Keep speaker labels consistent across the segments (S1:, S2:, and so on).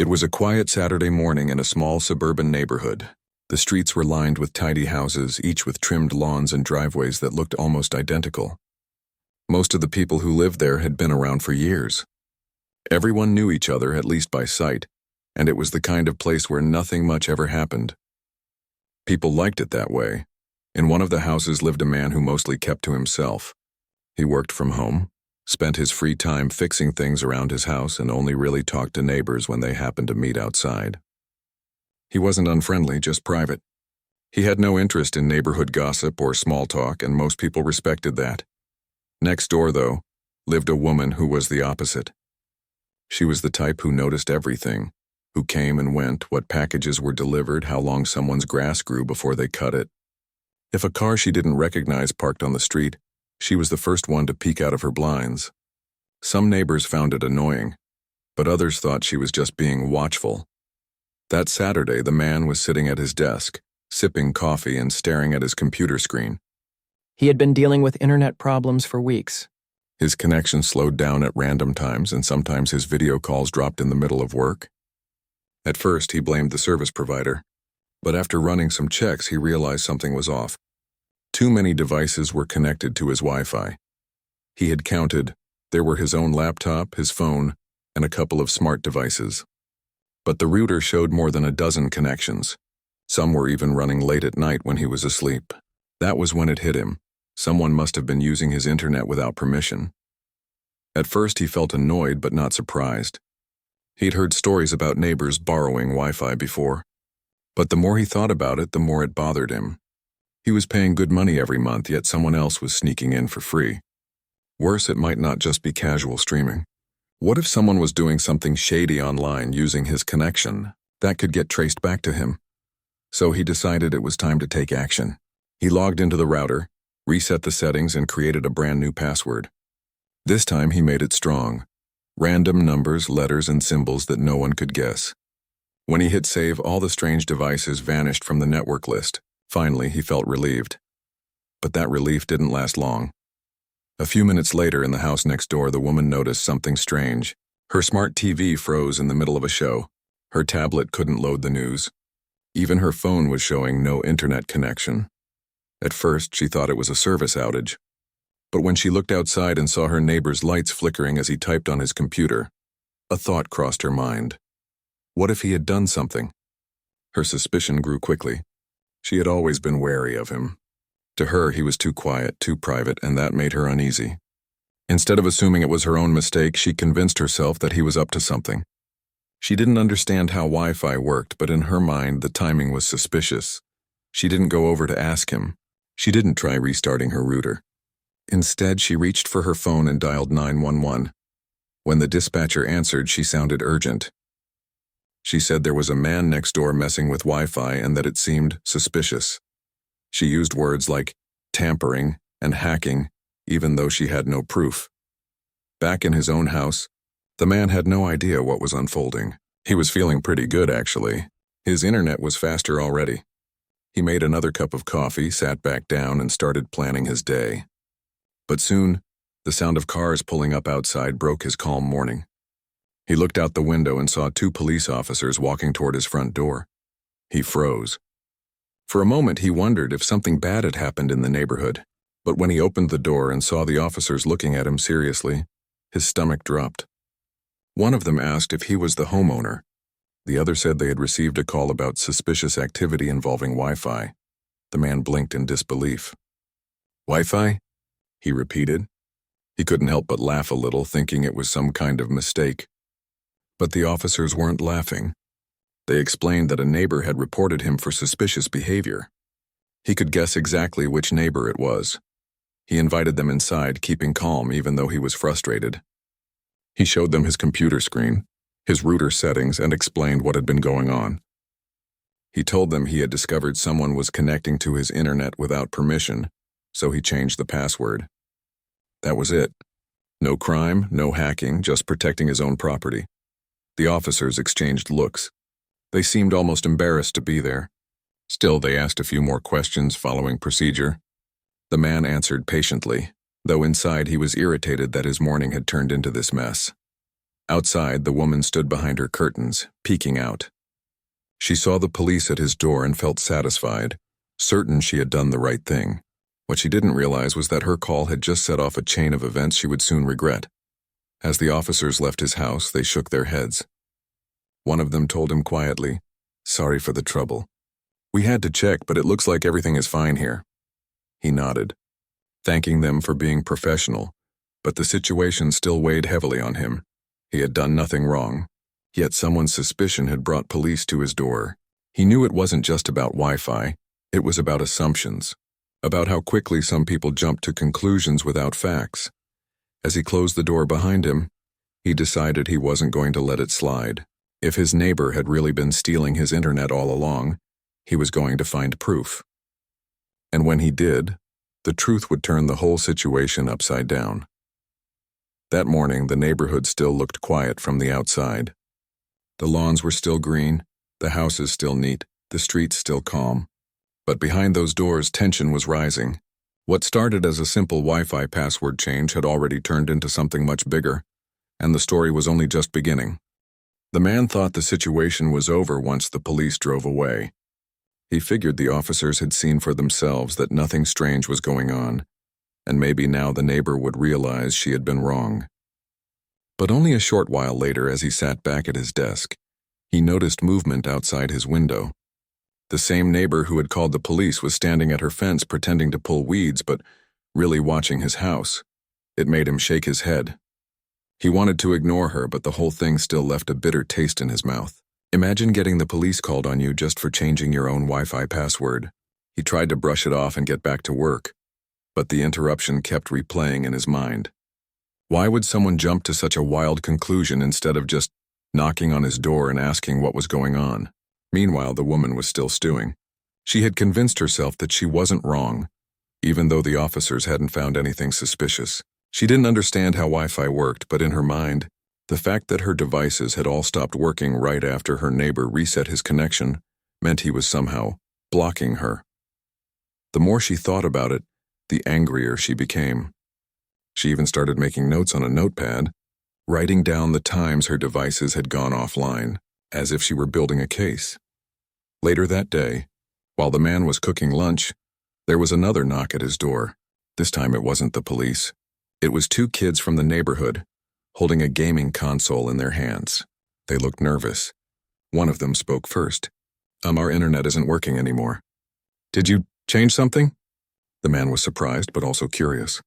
S1: It was a quiet Saturday morning in a small suburban neighborhood. The streets were lined with tidy houses, each with trimmed lawns and driveways that looked almost identical. Most of the people who lived there had been around for years. Everyone knew each other, at least by sight, and it was the kind of place where nothing much ever happened. People liked it that way. In one of the houses lived a man who mostly kept to himself. He worked from home, spent his free time fixing things around his house, and only really talked to neighbors when they happened to meet outside. He wasn't unfriendly, just private. He had no interest in neighborhood gossip or small talk, and most people respected that. Next door, though, lived a woman who was the opposite. She was the type who noticed everything, who came and went, what packages were delivered, how long someone's grass grew before they cut it. If a car she didn't recognize parked on the street, she was the first one to peek out of her blinds. Some neighbors found it annoying, but others thought she was just being watchful. That Saturday, the man was sitting at his desk, sipping coffee and staring at his computer screen.
S2: He had been dealing with internet problems for weeks.
S1: His connection slowed down at random times, and sometimes his video calls dropped in the middle of work. At first, he blamed the service provider, but after running some checks, he realized something was off. Too many devices were connected to his Wi-Fi. He had counted. There were his own laptop, his phone, and a couple of smart devices. But the router showed more than a dozen connections. Some were even running late at night when he was asleep. That was when it hit him. Someone must have been using his internet without permission. At first, he felt annoyed but not surprised. He'd heard stories about neighbors borrowing Wi-Fi before. But the more he thought about it, the more it bothered him. He was paying good money every month, yet someone else was sneaking in for free. Worse, it might not just be casual streaming. What if someone was doing something shady online using his connection? That could get traced back to him. So he decided it was time to take action. He logged into the router, reset the settings, and created a brand new password. This time he made it strong. Random numbers, letters, and symbols that no one could guess. When he hit save, all the strange devices vanished from the network list. Finally, he felt relieved. But that relief didn't last long. A few minutes later, in the house next door, the woman noticed something strange. Her smart TV froze in the middle of a show. Her tablet couldn't load the news. Even her phone was showing no internet connection. At first, she thought it was a service outage. But when she looked outside and saw her neighbor's lights flickering as he typed on his computer, a thought crossed her mind. What if he had done something? Her suspicion grew quickly. She had always been wary of him. To her, he was too quiet, too private, and that made her uneasy. Instead of assuming it was her own mistake, she convinced herself that he was up to something. She didn't understand how Wi-Fi worked, but in her mind, the timing was suspicious. She didn't go over to ask him. She didn't try restarting her router. Instead, she reached for her phone and dialed 911. When the dispatcher answered, she sounded urgent. She said there was a man next door messing with Wi-Fi and that it seemed suspicious. She used words like tampering and hacking, even though she had no proof. Back in his own house, the man had no idea what was unfolding. He was feeling pretty good, actually. His internet was faster already. He made another cup of coffee, sat back down, and started planning his day. But soon, the sound of cars pulling up outside broke his calm morning. He looked out the window and saw 2 police officers walking toward his front door. He froze. For a moment, he wondered if something bad had happened in the neighborhood. But when he opened the door and saw the officers looking at him seriously, his stomach dropped. One of them asked if he was the homeowner. The other said they had received a call about suspicious activity involving Wi-Fi. The man blinked in disbelief. "Wi-Fi?" he repeated. He couldn't help but laugh a little, thinking it was some kind of mistake. But the officers weren't laughing. They explained that a neighbor had reported him for suspicious behavior. He could guess exactly which neighbor it was. He invited them inside, keeping calm even though he was frustrated. He showed them his computer screen, his router settings, and explained what had been going on. He told them he had discovered someone was connecting to his internet without permission, so he changed the password. That was it. No crime, no hacking, just protecting his own property. The officers exchanged looks. They seemed almost embarrassed to be there. Still, they asked a few more questions following procedure. The man answered patiently, though inside he was irritated that his morning had turned into this mess. Outside, the woman stood behind her curtains, peeking out. She saw the police at his door and felt satisfied, certain she had done the right thing. What she didn't realize was that her call had just set off a chain of events she would soon regret. As the officers left his house, they shook their heads. One of them told him quietly, "Sorry for the trouble. We had to check, but it looks like everything is fine here." He nodded, thanking them for being professional, but the situation still weighed heavily on him. He had done nothing wrong, yet someone's suspicion had brought police to his door. He knew it wasn't just about Wi-Fi, it was about assumptions, about how quickly some people jumped to conclusions without facts. As he closed the door behind him, he decided he wasn't going to let it slide. If his neighbor had really been stealing his internet all along, he was going to find proof. And when he did, the truth would turn the whole situation upside down. That morning, the neighborhood still looked quiet from the outside. The lawns were still green, the houses still neat, the streets still calm. But behind those doors, tension was rising. What started as a simple Wi-Fi password change had already turned into something much bigger, and the story was only just beginning. The man thought the situation was over once the police drove away. He figured the officers had seen for themselves that nothing strange was going on, and maybe now the neighbor would realize she had been wrong. But only a short while later, as he sat back at his desk, he noticed movement outside his window. The same neighbor who had called the police was standing at her fence pretending to pull weeds, but really watching his house. It made him shake his head. He wanted to ignore her, but the whole thing still left a bitter taste in his mouth. Imagine getting the police called on you just for changing your own Wi-Fi password. He tried to brush it off and get back to work, but the interruption kept replaying in his mind. Why would someone jump to such a wild conclusion instead of just knocking on his door and asking what was going on? Meanwhile, the woman was still stewing. She had convinced herself that she wasn't wrong, even though the officers hadn't found anything suspicious. She didn't understand how Wi-Fi worked, but in her mind, the fact that her devices had all stopped working right after her neighbor reset his connection meant he was somehow blocking her. The more she thought about it, the angrier she became. She even started making notes on a notepad, writing down the times her devices had gone offline, as if she were building a case. Later that day, while the man was cooking lunch, there was another knock at his door. This time it wasn't the police. It was two kids from the neighborhood, holding a gaming console in their hands. They looked nervous. One of them spoke first. Our internet isn't working anymore." "Did you change something?" The man was surprised, but also curious.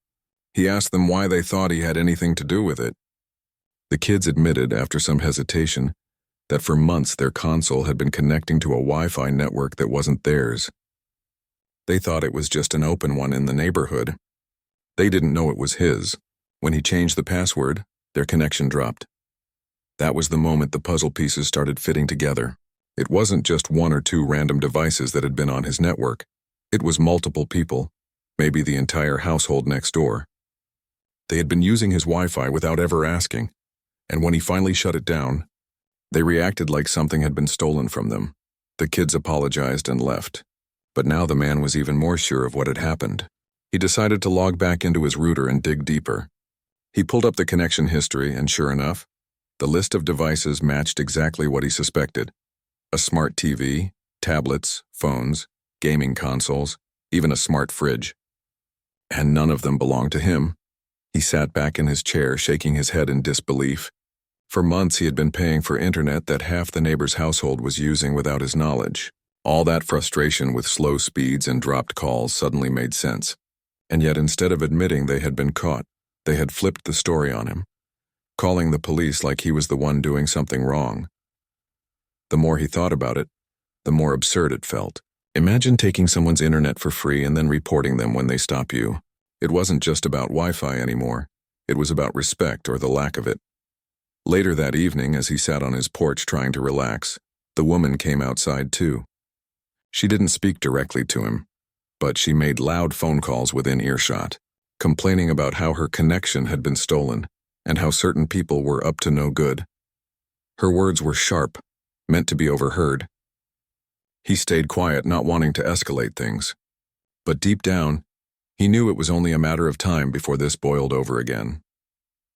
S1: He asked them why they thought he had anything to do with it. The kids admitted, after some hesitation, that for months their console had been connecting to a Wi-Fi network that wasn't theirs. They thought it was just an open one in the neighborhood. They didn't know it was his. When he changed the password, their connection dropped. That was the moment the puzzle pieces started fitting together. It wasn't just one or two random devices that had been on his network. It was multiple people, maybe the entire household next door. They had been using his Wi-Fi without ever asking, and when he finally shut it down, they reacted like something had been stolen from them. The kids apologized and left. But now the man was even more sure of what had happened. He decided to log back into his router and dig deeper. He pulled up the connection history, and sure enough, the list of devices matched exactly what he suspected. A smart TV, tablets, phones, gaming consoles, even a smart fridge. And none of them belonged to him. He sat back in his chair, shaking his head in disbelief. For months he had been paying for internet that half the neighbor's household was using without his knowledge. All that frustration with slow speeds and dropped calls suddenly made sense. And yet instead of admitting they had been caught, they had flipped the story on him, calling the police like he was the one doing something wrong. The more he thought about it, the more absurd it felt. Imagine taking someone's internet for free and then reporting them when they stop you. It wasn't just about Wi-Fi anymore. It was about respect or the lack of it. Later that evening, as he sat on his porch trying to relax, the woman came outside too. She didn't speak directly to him, but she made loud phone calls within earshot, complaining about how her connection had been stolen and how certain people were up to no good. Her words were sharp, meant to be overheard. He stayed quiet, not wanting to escalate things. But deep down, he knew it was only a matter of time before this boiled over again.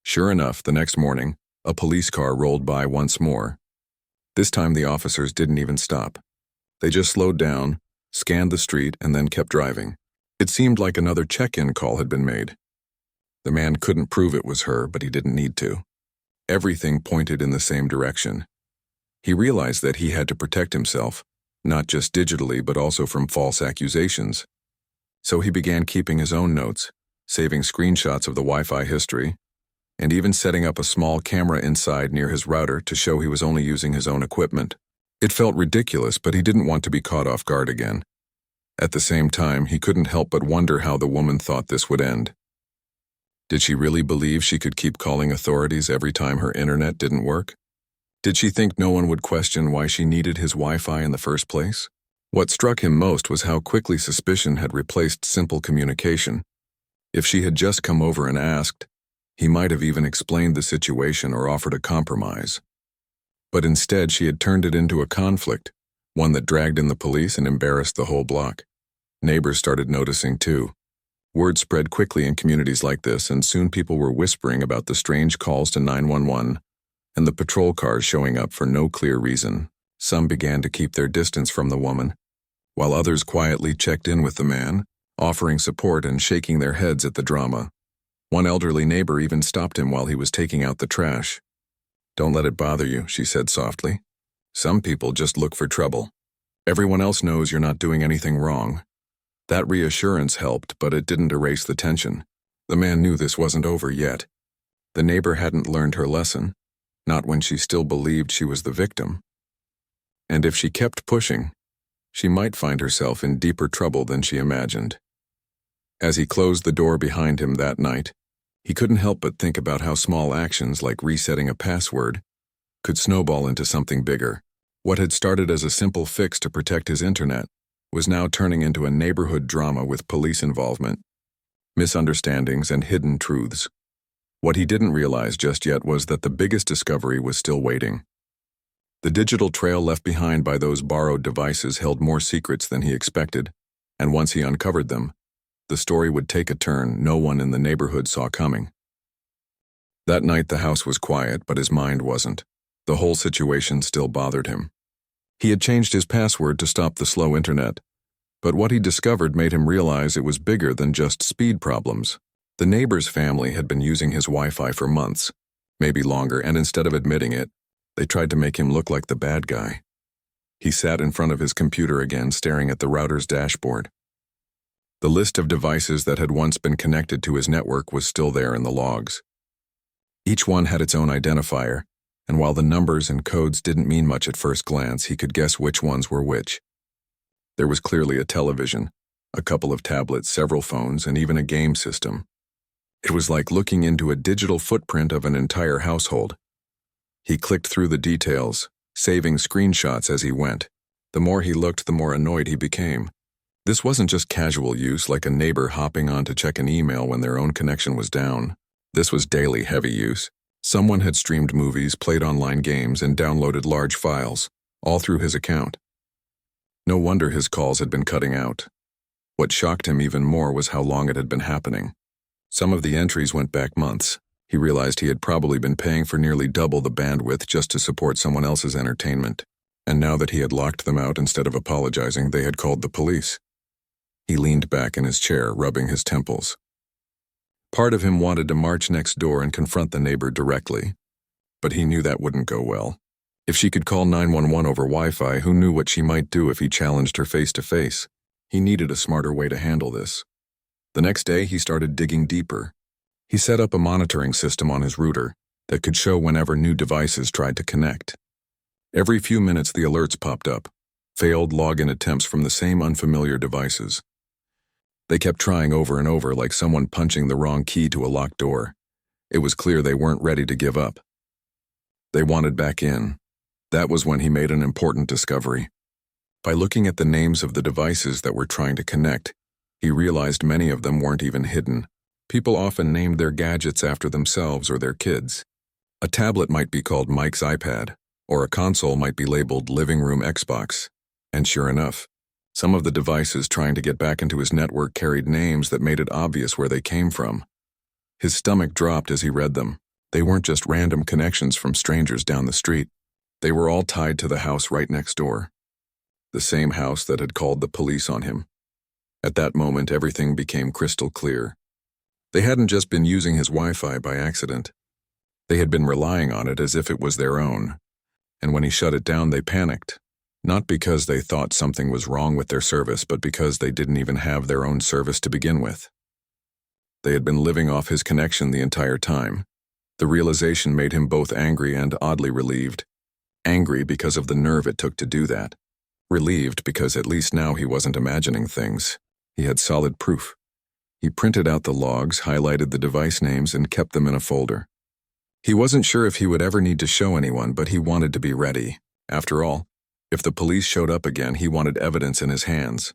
S1: Sure enough, the next morning, A police car rolled by once more. This time the officers didn't even stop. They just slowed down, scanned the street, and then kept driving. It seemed like another check-in call had been made. The man couldn't prove it was her, but he didn't need to. Everything pointed in the same direction. He realized that he had to protect himself, not just digitally but also from false accusations. So he began keeping his own notes, saving screenshots of the Wi-Fi history, and even setting up a small camera inside near his router to show he was only using his own equipment. It felt ridiculous, but he didn't want to be caught off guard again. At the same time, he couldn't help but wonder how the woman thought this would end. Did she really believe she could keep calling authorities every time her internet didn't work? Did she think no one would question why she needed his Wi-Fi in the first place? What struck him most was how quickly suspicion had replaced simple communication. If she had just come over and asked, he might have even explained the situation or offered a compromise. But instead, she had turned it into a conflict, one that dragged in the police and embarrassed the whole block. Neighbors started noticing too. Word spread quickly in communities like this, and soon people were whispering about the strange calls to 911 and the patrol cars showing up for no clear reason. Some began to keep their distance from the woman, while others quietly checked in with the man, offering support and shaking their heads at the drama. One elderly neighbor even stopped him while he was taking out the trash. "Don't let it bother you," she said softly. "Some people just look for trouble. Everyone else knows you're not doing anything wrong." That reassurance helped, but it didn't erase the tension. The man knew this wasn't over yet. The neighbor hadn't learned her lesson, not when she still believed she was the victim. And if she kept pushing, she might find herself in deeper trouble than she imagined. As he closed the door behind him that night, he couldn't help but think about how small actions like resetting a password could snowball into something bigger. What had started as a simple fix to protect his internet was now turning into a neighborhood drama with police involvement, misunderstandings, and hidden truths. What he didn't realize just yet was that the biggest discovery was still waiting. The digital trail left behind by those borrowed devices held more secrets than he expected, and once he uncovered them, the story would take a turn no one in the neighborhood saw coming. That night the house was quiet, but his mind wasn't. The whole situation still bothered him. He had changed his password to stop the slow internet, but what he discovered made him realize it was bigger than just speed problems. The neighbor's family had been using his Wi-Fi for months, maybe longer, and instead of admitting it, they tried to make him look like the bad guy. He sat in front of his computer again, staring at the router's dashboard. The list of devices that had once been connected to his network was still there in the logs. Each one had its own identifier, and while the numbers and codes didn't mean much at first glance, he could guess which ones were which. There was clearly a television, a couple of tablets, several phones, and even a game system. It was like looking into a digital footprint of an entire household. He clicked through the details, saving screenshots as he went. The more he looked, the more annoyed he became. This wasn't just casual use, like a neighbor hopping on to check an email when their own connection was down. This was daily heavy use. Someone had streamed movies, played online games, and downloaded large files, all through his account. No wonder his calls had been cutting out. What shocked him even more was how long it had been happening. Some of the entries went back months. He realized he had probably been paying for nearly double the bandwidth just to support someone else's entertainment. And now that he had locked them out, instead of apologizing, they had called the police. He leaned back in his chair, rubbing his temples. Part of him wanted to march next door and confront the neighbor directly, but he knew that wouldn't go well. If she could call 911 over Wi-Fi, who knew what she might do if he challenged her face-to-face? He needed a smarter way to handle this. The next day, he started digging deeper. He set up a monitoring system on his router that could show whenever new devices tried to connect. Every few minutes, the alerts popped up, failed login attempts from the same unfamiliar devices. They kept trying over and over, like someone punching the wrong key to a locked door. It was clear they weren't ready to give up. They wanted back in. That was when he made an important discovery. By looking at the names of the devices that were trying to connect, he realized many of them weren't even hidden. People often named their gadgets after themselves or their kids. A tablet might be called Mike's iPad, or a console might be labeled Living Room Xbox. And sure enough, some of the devices trying to get back into his network carried names that made it obvious where they came from. His stomach dropped as he read them. They weren't just random connections from strangers down the street. They were all tied to the house right next door. The same house that had called the police on him. At that moment, everything became crystal clear. They hadn't just been using his Wi-Fi by accident. They had been relying on it as if it was their own. And when he shut it down, they panicked. Not because they thought something was wrong with their service, but because they didn't even have their own service to begin with. They had been living off his connection the entire time. The realization made him both angry and oddly relieved. Angry because of the nerve it took to do that. Relieved because at least now he wasn't imagining things. He had solid proof. He printed out the logs, highlighted the device names, and kept them in a folder. He wasn't sure if he would ever need to show anyone, but he wanted to be ready. After all, if the police showed up again, he wanted evidence in his hands.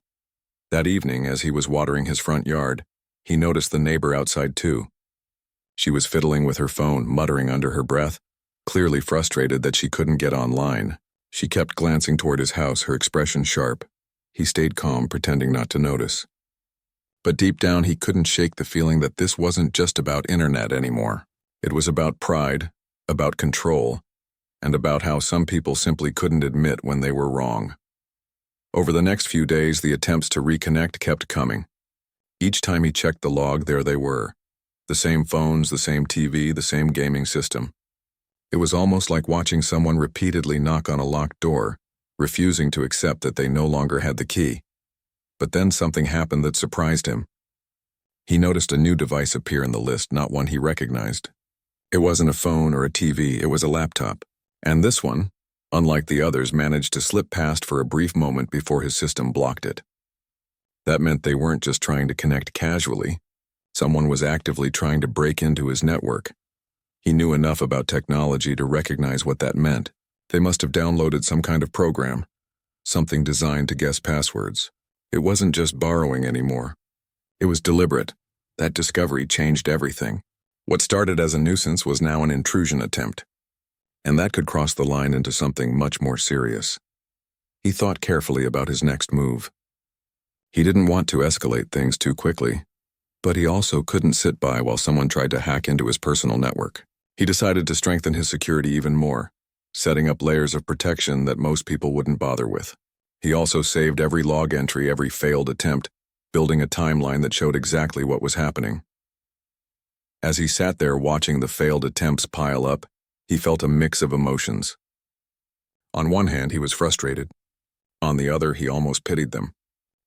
S1: That evening, as he was watering his front yard, he noticed the neighbor outside too. She was fiddling with her phone, muttering under her breath, clearly frustrated that she couldn't get online. She kept glancing toward his house, her expression sharp. He stayed calm, pretending not to notice. But deep down, he couldn't shake the feeling that this wasn't just about internet anymore. It was about pride, about control, and about how some people simply couldn't admit when they were wrong. Over the next few days, the attempts to reconnect kept coming. Each time he checked the log, there they were. The same phones, the same TV, the same gaming system. It was almost like watching someone repeatedly knock on a locked door, refusing to accept that they no longer had the key. But then something happened that surprised him. He noticed a new device appear in the list, not one he recognized. It wasn't a phone or a TV, it was a laptop. And this one, unlike the others, managed to slip past for a brief moment before his system blocked it. That meant they weren't just trying to connect casually. Someone was actively trying to break into his network. He knew enough about technology to recognize what that meant. They must have downloaded some kind of program, something designed to guess passwords. It wasn't just borrowing anymore. It was deliberate. That discovery changed everything. What started as a nuisance was now an intrusion attempt. And that could cross the line into something much more serious. He thought carefully about his next move. He didn't want to escalate things too quickly, but he also couldn't sit by while someone tried to hack into his personal network. He decided to strengthen his security even more, setting up layers of protection that most people wouldn't bother with. He also saved every log entry, every failed attempt, building a timeline that showed exactly what was happening. As he sat there watching the failed attempts pile up, he felt a mix of emotions. On one hand, he was frustrated. On the other, he almost pitied them.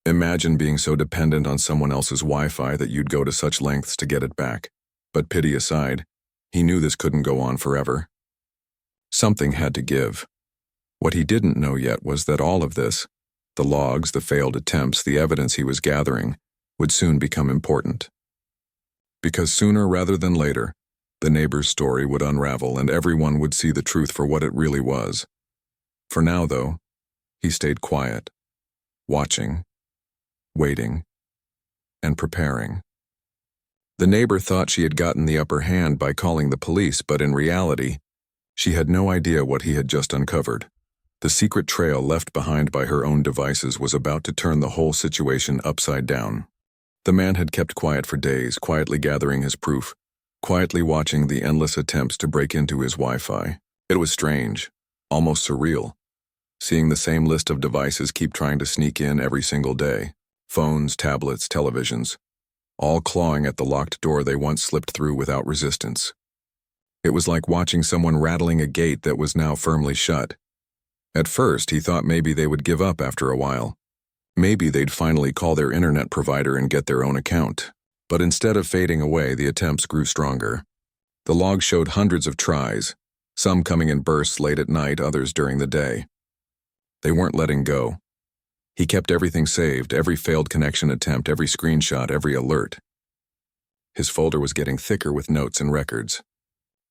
S1: Imagine being so dependent on someone else's Wi-Fi that you'd go to such lengths to get it back. But pity aside, he knew this couldn't go on forever. Something had to give. What he didn't know yet was that all of this, the logs, the failed attempts, the evidence he was gathering, would soon become important. Because sooner rather than later, the neighbor's story would unravel and everyone would see the truth for what it really was. For now, though, he stayed quiet, watching, waiting, and preparing. The neighbor thought she had gotten the upper hand by calling the police, but in reality, she had no idea what he had just uncovered. The secret trail left behind by her own devices was about to turn the whole situation upside down. The man had kept quiet for days, quietly gathering his proof, quietly watching the endless attempts to break into his Wi-Fi. It was strange, almost surreal, seeing the same list of devices keep trying to sneak in every single day. Phones, tablets, televisions, all clawing at the locked door they once slipped through without resistance. It was like watching someone rattling a gate that was now firmly shut. At first, he thought maybe they would give up after a while. Maybe they'd finally call their internet provider and get their own account. But instead of fading away, the attempts grew stronger. The log showed hundreds of tries, some coming in bursts late at night, others during the day. They weren't letting go. He kept everything saved, every failed connection attempt, every screenshot, every alert. His folder was getting thicker with notes and records.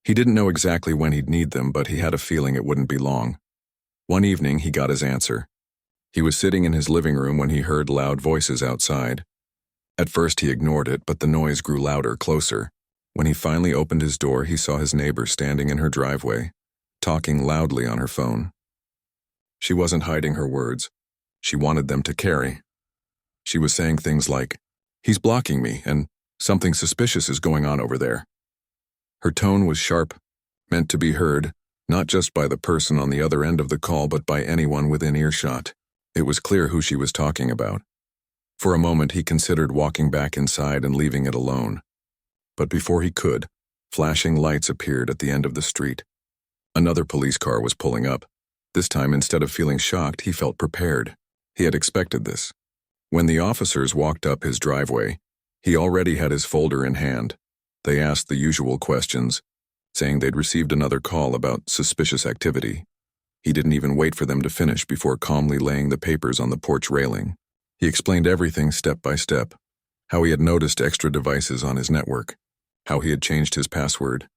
S1: He didn't know exactly when he'd need them, but he had a feeling it wouldn't be long. One evening, he got his answer. He was sitting in his living room when he heard loud voices outside. At first, he ignored it, but the noise grew louder, closer. When he finally opened his door, he saw his neighbor standing in her driveway, talking loudly on her phone. She wasn't hiding her words. She wanted them to carry. She was saying things like, "He's blocking me," and "Something suspicious is going on over there." Her tone was sharp, meant to be heard, not just by the person on the other end of the call but by anyone within earshot. It was clear who she was talking about. For a moment he considered walking back inside and leaving it alone. But before he could, flashing lights appeared at the end of the street. Another police car was pulling up. This time, instead of feeling shocked, he felt prepared. He had expected this. When the officers walked up his driveway, he already had his folder in hand. They asked the usual questions, saying they'd received another call about suspicious activity. He didn't even wait for them to finish before calmly laying the papers on the porch railing. He explained everything step by step, how he had noticed extra devices on his network, how he had changed his password,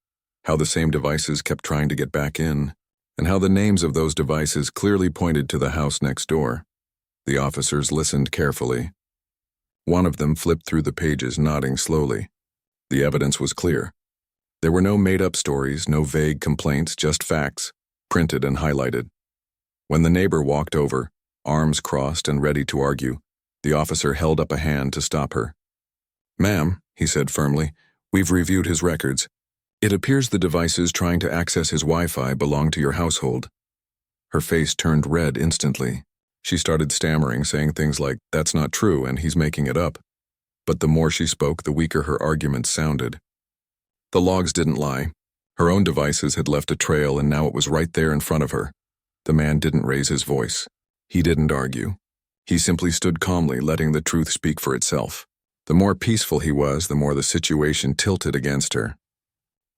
S1: how the same devices kept trying to get back in, and how the names of those devices clearly pointed to the house next door. The officers listened carefully. One of them flipped through the pages, nodding slowly. The evidence was clear. There were no made-up stories, no vague complaints, just facts, printed and highlighted. When the neighbor walked over, arms crossed and ready to argue, the officer held up a hand to stop her. "Ma'am," he said firmly, "we've reviewed his records. It appears the devices trying to access his Wi-Fi belong to your household." Her face turned red instantly. She started stammering, saying things like, "That's not true, and he's making it up." But the more she spoke, the weaker her arguments sounded. The logs didn't lie. Her own devices had left a trail, and now it was right there in front of her. The man didn't raise his voice. He didn't argue. He simply stood calmly, letting the truth speak for itself. The more peaceful he was, the more the situation tilted against her.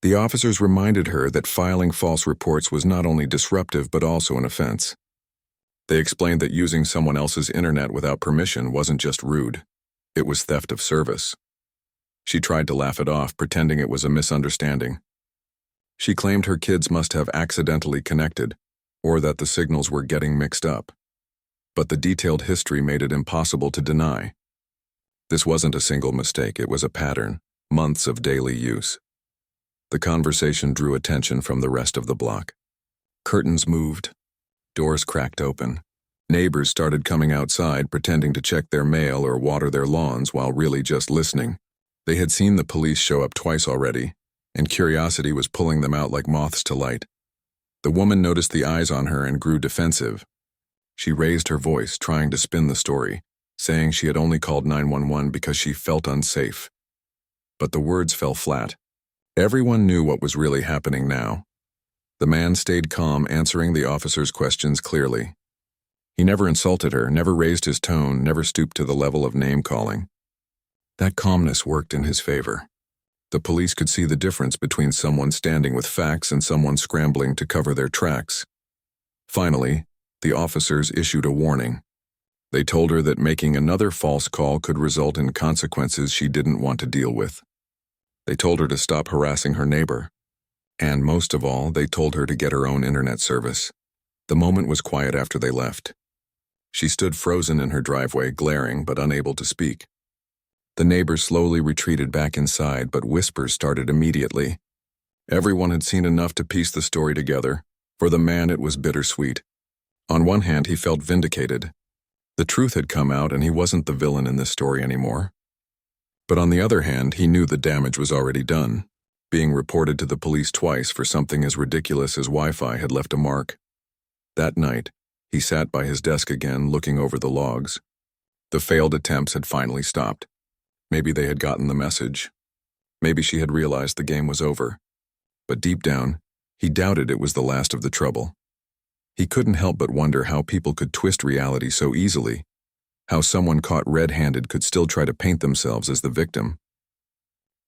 S1: The officers reminded her that filing false reports was not only disruptive but also an offense. They explained that using someone else's internet without permission wasn't just rude. It was theft of service. She tried to laugh it off, pretending it was a misunderstanding. She claimed her kids must have accidentally connected, or that the signals were getting mixed up. But the detailed history made it impossible to deny. This wasn't a single mistake, it was a pattern, months of daily use. The conversation drew attention from the rest of the block. Curtains moved. Doors cracked open. Neighbors started coming outside, pretending to check their mail or water their lawns while really just listening. They had seen the police show up twice already, and curiosity was pulling them out like moths to light. The woman noticed the eyes on her and grew defensive. She raised her voice, trying to spin the story, saying she had only called 911 because she felt unsafe. But the words fell flat. Everyone knew what was really happening now. The man stayed calm, answering the officer's questions clearly. He never insulted her, never raised his tone, never stooped to the level of name-calling. That calmness worked in his favor. The police could see the difference between someone standing with facts and someone scrambling to cover their tracks. Finally, the officers issued a warning. They told her that making another false call could result in consequences she didn't want to deal with. They told her to stop harassing her neighbor. And most of all, they told her to get her own internet service. The moment was quiet after they left. She stood frozen in her driveway, glaring but unable to speak. The neighbor slowly retreated back inside, but whispers started immediately. Everyone had seen enough to piece the story together. For the man, it was bittersweet. On one hand, he felt vindicated. The truth had come out, and he wasn't the villain in this story anymore. But on the other hand, he knew the damage was already done. Being reported to the police twice for something as ridiculous as Wi-Fi had left a mark. That night, he sat by his desk again, looking over the logs. The failed attempts had finally stopped. Maybe they had gotten the message. Maybe she had realized the game was over. But deep down, he doubted it was the last of the trouble. He couldn't help but wonder how people could twist reality so easily, how someone caught red-handed could still try to paint themselves as the victim.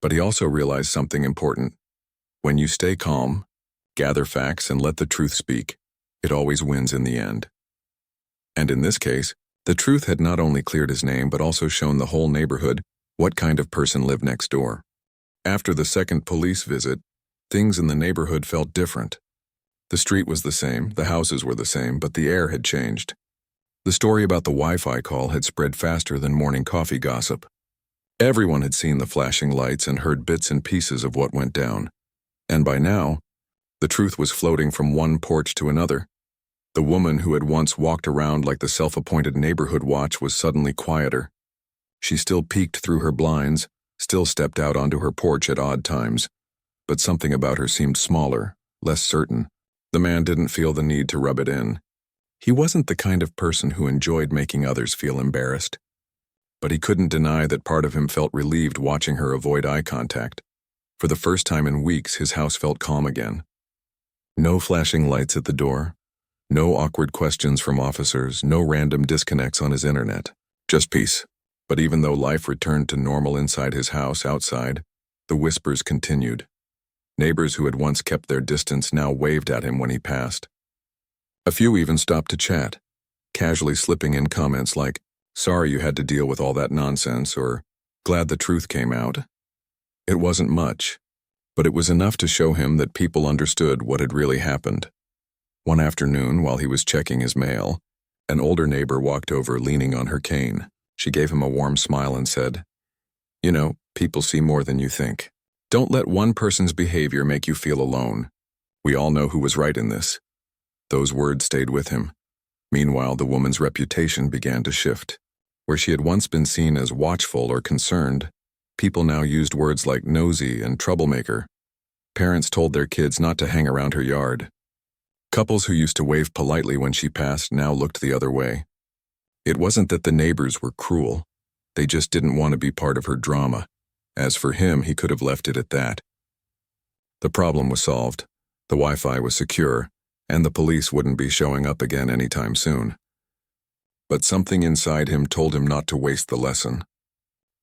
S1: But he also realized something important. When you stay calm, gather facts, and let the truth speak, it always wins in the end. And in this case, the truth had not only cleared his name but also shown the whole neighborhood what kind of person lived next door. After the second police visit, things in the neighborhood felt different. The street was the same, the houses were the same, but the air had changed. The story about the Wi-Fi call had spread faster than morning coffee gossip. Everyone had seen the flashing lights and heard bits and pieces of what went down. And by now, the truth was floating from one porch to another. The woman who had once walked around like the self-appointed neighborhood watch was suddenly quieter. She still peeked through her blinds, still stepped out onto her porch at odd times, but something about her seemed smaller, less certain. The man didn't feel the need to rub it in. He wasn't the kind of person who enjoyed making others feel embarrassed. But he couldn't deny that part of him felt relieved watching her avoid eye contact. For the first time in weeks, his house felt calm again. No flashing lights at the door, no awkward questions from officers, no random disconnects on his internet. Just peace. But even though life returned to normal inside his house, outside, the whispers continued. Neighbors who had once kept their distance now waved at him when he passed. A few even stopped to chat, casually slipping in comments like, "Sorry you had to deal with all that nonsense," or "Glad the truth came out." It wasn't much, but it was enough to show him that people understood what had really happened. One afternoon, while he was checking his mail, an older neighbor walked over leaning on her cane. She gave him a warm smile and said, "You know, people see more than you think. Don't let one person's behavior make you feel alone. We all know who was right in this." Those words stayed with him. Meanwhile, the woman's reputation began to shift. Where she had once been seen as watchful or concerned, people now used words like nosy and troublemaker. Parents told their kids not to hang around her yard. Couples who used to wave politely when she passed now looked the other way. It wasn't that the neighbors were cruel. They just didn't want to be part of her drama. As for him, he could have left it at that. The problem was solved. The Wi-Fi was secure, and the police wouldn't be showing up again anytime soon. But something inside him told him not to waste the lesson.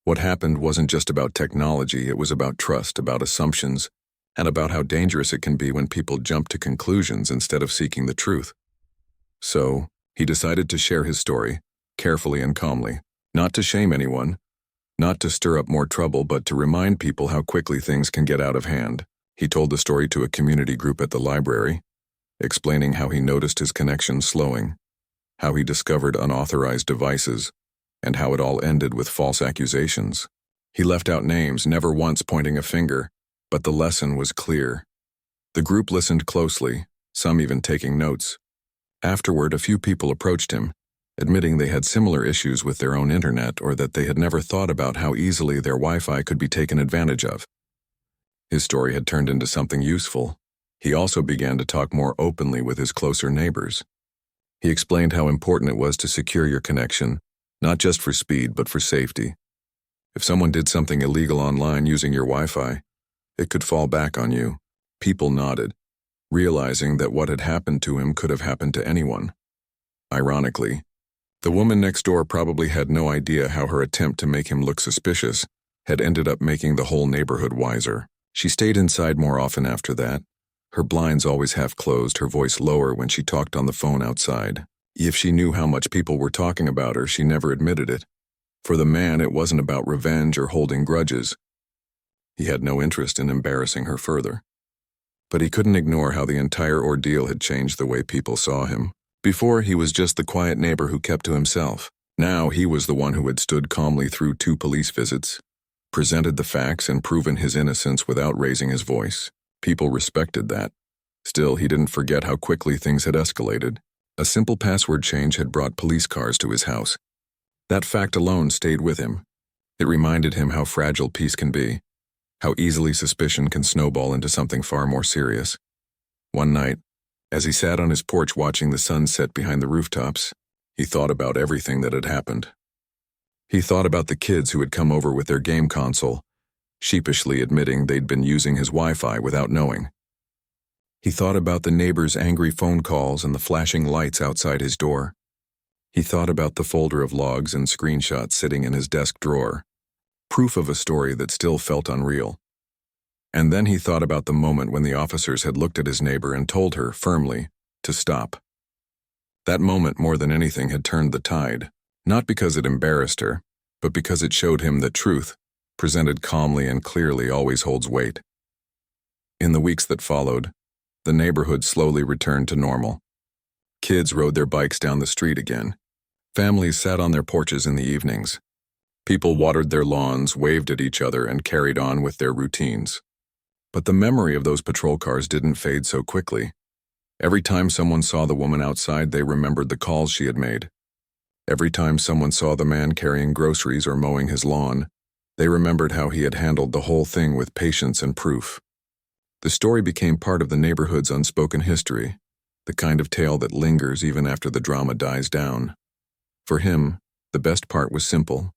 S1: What happened wasn't just about technology, it was about trust, about assumptions, and about how dangerous it can be when people jump to conclusions instead of seeking the truth. So, he decided to share his story, carefully and calmly, not to shame anyone, not to stir up more trouble, but to remind people how quickly things can get out of hand. He told the story to a community group at the library, explaining how he noticed his connection slowing, how he discovered unauthorized devices, and how it all ended with false accusations. He left out names, never once pointing a finger, but the lesson was clear. The group listened closely, some even taking notes. Afterward, a few people approached him, admitting they had similar issues with their own internet or that they had never thought about how easily their Wi-Fi could be taken advantage of. His story had turned into something useful. He also began to talk more openly with his closer neighbors. He explained how important it was to secure your connection, not just for speed, but for safety. If someone did something illegal online using your Wi-Fi, it could fall back on you. People nodded, realizing that what had happened to him could have happened to anyone. Ironically, the woman next door probably had no idea how her attempt to make him look suspicious had ended up making the whole neighborhood wiser. She stayed inside more often after that, her blinds always half closed, her voice lower when she talked on the phone outside. If she knew how much people were talking about her, she never admitted it. For the man, it wasn't about revenge or holding grudges. He had no interest in embarrassing her further. But he couldn't ignore how the entire ordeal had changed the way people saw him. Before, he was just the quiet neighbor who kept to himself. Now, he was the one who had stood calmly through 2 police visits, presented the facts and proven his innocence without raising his voice. People respected that. Still, he didn't forget how quickly things had escalated. A simple password change had brought police cars to his house. That fact alone stayed with him. It reminded him how fragile peace can be, how easily suspicion can snowball into something far more serious. One night, as he sat on his porch watching the sun set behind the rooftops, he thought about everything that had happened. He thought about the kids who had come over with their game console, sheepishly admitting they'd been using his Wi-Fi without knowing. He thought about the neighbor's angry phone calls and the flashing lights outside his door. He thought about the folder of logs and screenshots sitting in his desk drawer, proof of a story that still felt unreal. And then he thought about the moment when the officers had looked at his neighbor and told her, firmly, to stop. That moment, more than anything, had turned the tide, not because it embarrassed her, but because it showed him that truth, presented calmly and clearly, always holds weight. In the weeks that followed, the neighborhood slowly returned to normal. Kids rode their bikes down the street again. Families sat on their porches in the evenings. People watered their lawns, waved at each other, and carried on with their routines. But the memory of those patrol cars didn't fade so quickly. Every time someone saw the woman outside, they remembered the calls she had made. Every time someone saw the man carrying groceries or mowing his lawn, they remembered how he had handled the whole thing with patience and proof. The story became part of the neighborhood's unspoken history, the kind of tale that lingers even after the drama dies down. For him, the best part was simple.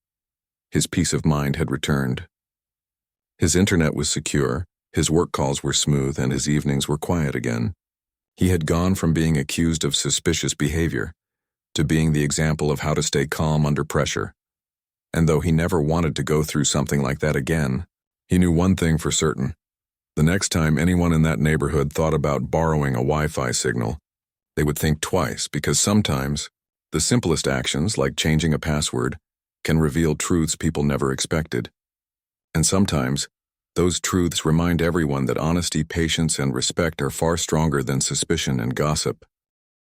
S1: His peace of mind had returned. His internet was secure, his work calls were smooth, and his evenings were quiet again. He had gone from being accused of suspicious behavior to being the example of how to stay calm under pressure. And though he never wanted to go through something like that again, he knew one thing for certain. The next time anyone in that neighborhood thought about borrowing a Wi-Fi signal, they would think twice, because sometimes the simplest actions, like changing a password, can reveal truths people never expected. And sometimes, those truths remind everyone that honesty, patience, and respect are far stronger than suspicion and gossip.